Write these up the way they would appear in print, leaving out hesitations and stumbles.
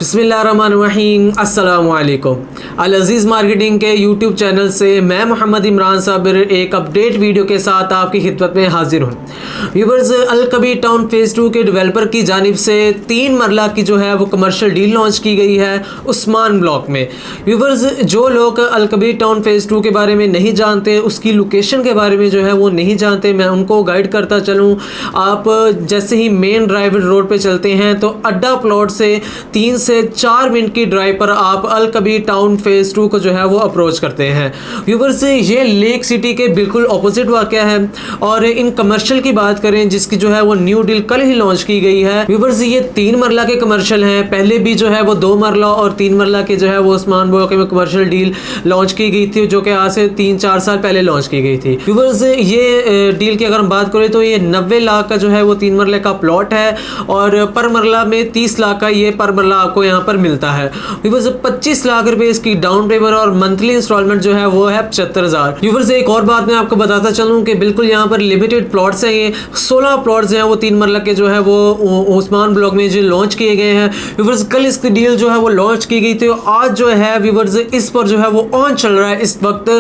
बिस्मिल्लाहिर्रहमानिर्रहीम अस्सलामुअलैकुम। अल अज़ीज़ मार्केटिंग के यूट्यूब चैनल से मैं मोहम्मद इमरान साबिर एक अपडेट वीडियो के साथ आपकी खिदमत में हाजिर हूँ। व्यूवर्स, अल कबीर टाउन फेज़ 2 के डेवलपर की जानिब से 3 मरला की जो है वो कमर्शियल डील लॉन्च की गई है उस्मान ब्लॉक में। व्यूवर्स, जो लोग अल कबीर टाउन फेज़ 2 के बारे में नहीं जानते, उसकी लोकेशन के बारे में जो है वो नहीं जानते, मैं उनको गाइड करता चलूँ। आप जैसे ही मेन ड्राइव रोड पे चलते हैं तो अड्डा प्लॉट से 3 से 4 मिनट की ड्राइव पर आप अल कबीर टाउन फेज़ 2 को जो है वो अप्रोच करते हैं। व्यूवर्स, ये लेक सिटी के बिल्कुल ऑपोजिट वाक़या है। और इन कमर्शियल की बात करें जिसकी जो है वो न्यू डील कल ही लॉन्च की गई है। व्यूवर्स, ये 3 मरला के कमर्शियल हैं। पहले भी जो है वो 2 मरला और 3 मरला के जो है वो उस्मान ब्लॉक में कमर्शियल डील लॉन्च की गई थी, जो कि आज से 3-4 साल पहले लॉन्च की गई थी। व्यूवर्स, ये डील की अगर हम बात करें तो ये 90 लाख का जो है वो 3 मरले का प्लॉट है और पर मरला में 30 लाख का ये पर मरला आपको यहाँ पर मिलता है। व्यूवर्स, 25 लाख रुपए इसकी डाउन पेमेंट और मंथली इंस्टॉलमेंट जो है वो है 75,000। व्यूवर्स, एक और बात मैं आपको बताता चलूँ कि बिल्कुल यहाँ पर लिमिटेड प्लॉट्स हैं। ये 16 प्लॉट्स हैं वो 3 मरला के जो है वो उस्मान ब्लॉक में जो लॉन्च किए गए हैं। व्यूवर्स, कल इसकी डील जो है वो लॉन्च की गई थी। आज जो है व्यूवर्स इस पर जो है वो ऑन चल रहा है। इस वक्त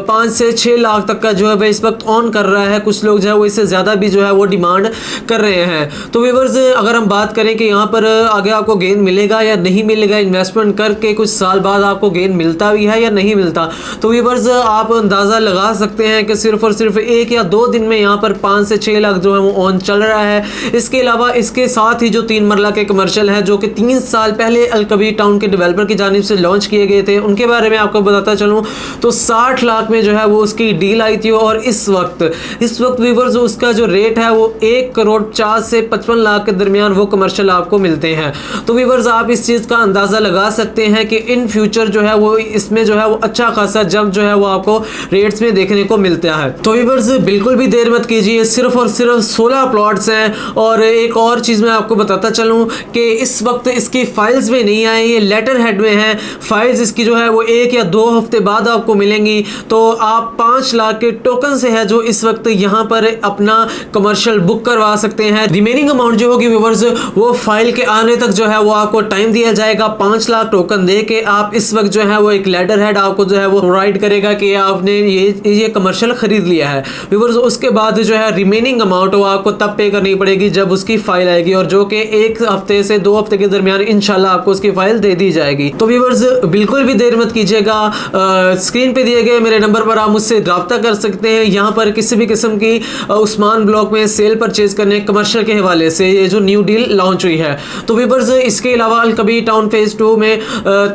5 से 6 लाख तक का जो है इस वक्त ऑन कर रहा है। कुछ लोग जो है वो इससे ज़्यादा भी जो है वो डिमांड कर रहे हैं। तो व्यूवर्स, अगर हम बात करें कि यहाँ पर आगे आपको गेन मिलेगा या नहीं मिलेगा, इन्वेस्टमेंट करके कुछ साल बाद आपको गेन मिलता भी है या नहीं मिलता, तो व्यूवर्स आप अंदाज़ा लगा सकते हैं कि सिर्फ और सिर्फ 1 या 2 दिन में यहाँ पर 5 से 6 लाख जो है वो ऑन चल रहा है। इसके अलावा इसके साथ ही जो 3 मरला के कमर्शियल है जो कि 3 साल पहले अल कबीर टाउन के डेवलपर की जानिब से लॉन्च किए गए थे, उनके बारे में आपको बताता चलूँ तो 60 लाख में जो है वो उसकी डील आई थी। और इस वक्त व्यूवर्स उसका जो रेट है वो 1 करोड़ 50 से 55 लाख के दरमियान वो कमर्शियल आपको मिलते हैं। तो व्यूवर्स, आप इस चीज़ का अंदाज़ा लगा सकते हैं कि इन फ्यूचर जो है वो इसमें जो है वो अच्छा खासा जंप जो है वो आपको रेट्स में देखने को मिलता है। तो व्यूवर्स, बिल्कुल भी देर मत कीजिए, सिर्फ और सिर्फ 16 प्लॉट्स हैं। और एक और चीज़ मैं आपको बताता चलूँ कि इस वक्त इसकी फाइल्स में नहीं आए, ये लेटर हेड में है। फाइल्स इसकी जो है वो 1 या 2 हफ्ते बाद आपको मिलेंगी। तो आप 5 लाख के टोकन से है जो इस वक्त यहाँ पर अपना कमर्शियल बुक करवा सकते हैं। रिमेनिंग अमाउंट जो होगी व्यूवर्स वो फाइल के आने तक जो है वो आपको टाइम दिया जाएगा। 5 लाख टोकन दे के आप इस वक्त जो है वो एक लेटर हेड आपको जो है वो प्रोवाइड करेगा कि आपने ये कमर्शियल खरीद लिया है। व्यूवर्स, उसके बाद जो है रिमेनिंग अमाउंट वो आपको तब पे करनी पड़ेगी जब उसकी फाइल आएगी, और जो कि 1 हफ्ते से 2 हफ्ते के दरमियान इंशाल्लाह आपको उसकी फाइल दे दी जाएगी। तो व्यूवर्स, बिल्कुल भी देर मत कीजिएगा। स्क्रीन पे दिए गए मेरे नंबर पर आप मुझसे रब्ता कर सकते हैं। यहाँ पर किसी भी किस्म की उस्मान ब्लॉक में सेल परचेज करने कमर्शियल के हवाले से ये जो न्यू डील लॉन्च हुई है। तो व्यूवर्स, इसके अलावा अल कबीर टाउन फेज़ 2 में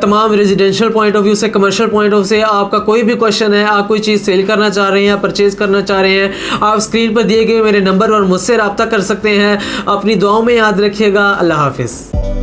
तमाम रेजिडेंशियल पॉइंट ऑफ व्यू से, कमर्शियल पॉइंट ऑफ से आपका कोई भी क्वेश्चन है, आप कोई चीज़ सेल करना चाह रहे हैं या परचेज करना चाह रहे हैं, आप स्क्रीन पर दिए गए मेरे नंबर पर मुझसे रब्ता कर सकते हैं। अपनी दुआओं में याद रखिएगा। अल्लाह हाफिज़।